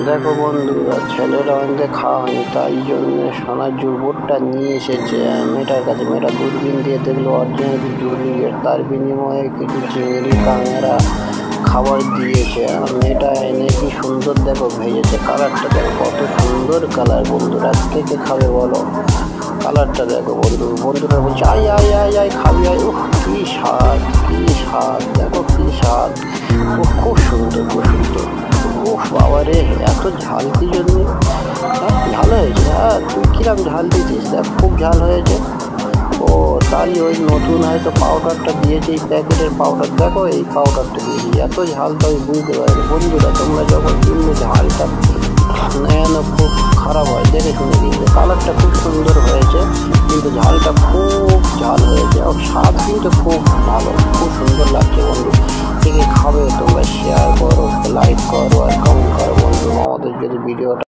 দেখো বন্ধুরা, ছেলেরা অনেক খাওয়া হয়নি, তাই জন্য সোনার জুবোটটা নিয়ে এসেছে মেয়েটার কাছে। মেয়েটা দূরবীন দিয়ে দেখলো অরিজিনাল দূরবীনের, তার বিনিময়ে কিছু চিংড়ি কাঁংড়া খাবার দিয়েছে। মেয়েটা এনে কি সুন্দর দেখো ভেজেছে, কালারটা দেখো কত সুন্দর কালার। বন্ধুরা কে কে খাবে বলো? কালারটা দেখো বন্ধুরা বলছে আয় আয় আয় আয় খাবি আয়। উহ কি স্বাদ, কি স্বাদ, দেখো কি স্বাদ। খুব সুন্দর, খুব সুন্দর। উফ বাবা রে, এত ঝাল কি জন্য? ঝাল হয়েছে? হ্যাঁ, তুই কিরম ঝাল দিয়েছিস? দেখ খুব ঝাল হয়েছে। ও তাই ওই নতুন হয়তো পাউডারটা দিয়েছে, এই প্যাকেটের পাউডার। দেখো এই পাউডারটা দিয়েছি, এত ঝাল তো আমি বুঝতে পারিনি। বন্ধুরা তোমরা যখন কিনবে ঝালটা নেন খুব খারাপ হয়, দেখে শুনে কিনবে। কালারটা খুব সুন্দর হয়েছে কিন্তু ঝালটা খুব ঝাল হয়েছে। আর স্বাদ কিন্তু খুব ভালো, খুব সুন্দর লাগছে। বন্ধু থেকে খাবে তোমরা শেয়ার করো, লাইক করো আর কমেন্ট করো। বন্ধু আমাদের যদি ভিডিওটা